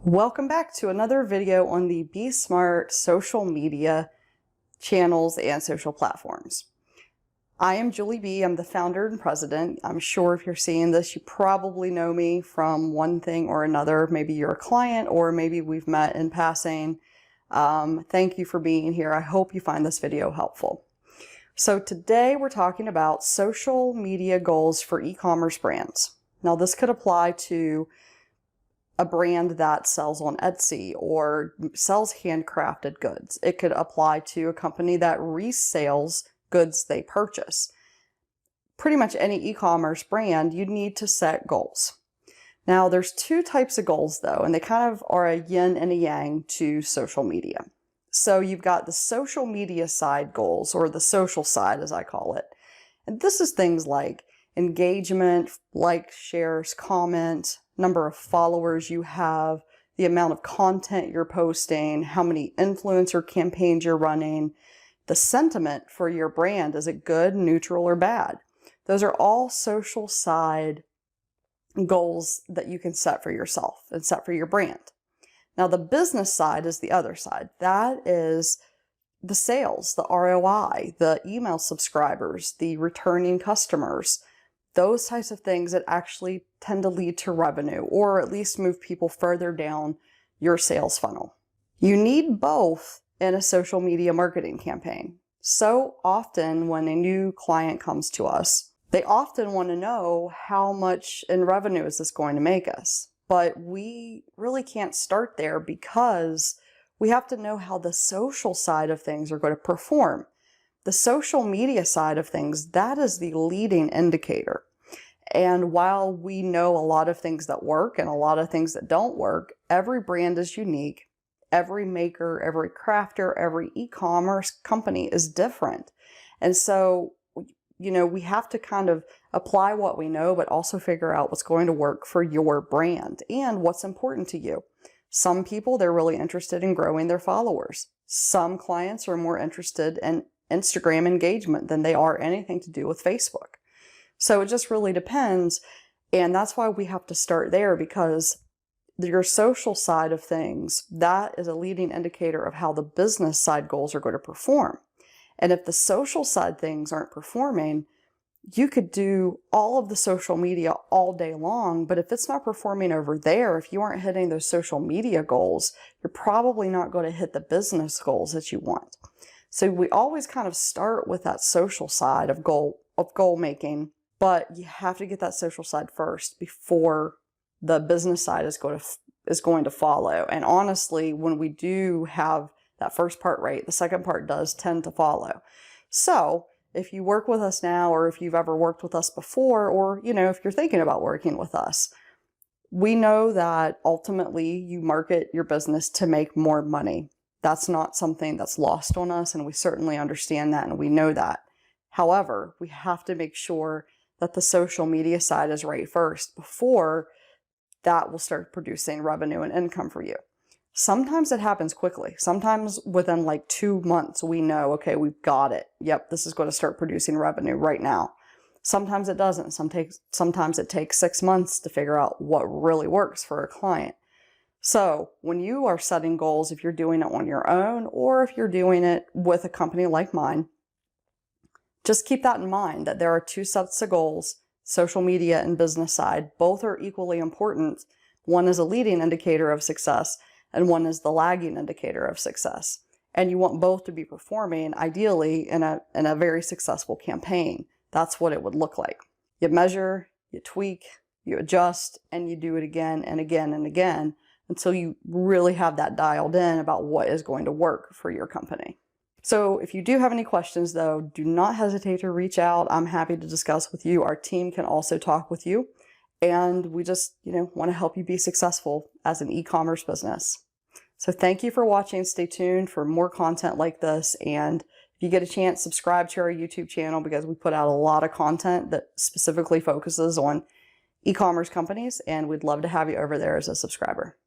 Welcome back to another video on the Be Smart social media channels and social platforms. I am Julie B. I'm the founder and president. I'm sure if you're seeing this, you probably know me from one thing or another. Maybe you're a client or maybe we've met in passing. Thank you for being here. I hope you find this video helpful. So today we're talking about social media goals for e-commerce brands. Now this could apply to a brand that sells on Etsy or sells handcrafted goods. It could apply to a company that resales goods they purchase. Pretty much any e-commerce brand, you need to set goals. Now there's two types of goals though, and they kind of are a yin and a yang to social media. So you've got the social media side goals, or the social side as I call it. And this is things like engagement, likes, shares, comment, number of followers you have, the amount of content you're posting, how many influencer campaigns you're running, the sentiment for your brand. Is it good, neutral, or bad? Those are all social side goals that you can set for yourself and set for your brand. Now the business side is the other side. That is the sales, the ROI, the email subscribers, the returning customers, those types of things that actually tend to lead to revenue, or at least move people further down your sales funnel. You need both in a social media marketing campaign. So often when a new client comes to us, they often want to know how much in revenue is this going to make us. But we really can't start there because we have to know how the social side of things are going to perform. The social media side of things, that is the leading indicator. And while we know a lot of things that work and a lot of things that don't work, every brand is unique. Every maker, every crafter, every e-commerce company is different. And so, we have to kind of apply what we know, but also figure out what's going to work for your brand and what's important to you. Some people, they're really interested in growing their followers. Some clients are more interested in Instagram engagement than they are anything to do with Facebook. So it just really depends. And that's why we have to start there, because your social side of things, that is a leading indicator of how the business side goals are going to perform. And if the social side things aren't performing, you could do all of the social media all day long, but if it's not performing over there, if you aren't hitting those social media goals, you're probably not going to hit the business goals that you want. So we always kind of start with that social side of goal making, but you have to get that social side first before the business side is going to follow. And honestly, when we do have that first part right, the second part does tend to follow. So if you work with us now, or if you've ever worked with us before, or if you're thinking about working with us, we know that ultimately you market your business to make more money. That's not something that's lost on us, and we certainly understand that and we know that. However, we have to make sure that the social media side is right first before that will start producing revenue and income for you. Sometimes it happens quickly. Sometimes within like 2 months, we know, okay, we've got it. Yep, this is going to start producing revenue right now. Sometimes it doesn't. Sometimes it takes 6 months to figure out what really works for a client. So when you are setting goals, if you're doing it on your own or if you're doing it with a company like mine, just keep that in mind, that there are two sets of goals, social media and business side. Both are equally important. One is a leading indicator of success, and one is the lagging indicator of success. And you want both to be performing, ideally, in a very successful campaign. That's what it would look like. You measure, you tweak, you adjust, and you do it again and again and again until you really have that dialed in about what is going to work for your company. So if you do have any questions though, do not hesitate to reach out. I'm happy to discuss with you. Our team can also talk with you. And we just, want to help you be successful as an e-commerce business. So thank you for watching. Stay tuned for more content like this. And if you get a chance, subscribe to our YouTube channel, because we put out a lot of content that specifically focuses on e-commerce companies. And we'd love to have you over there as a subscriber.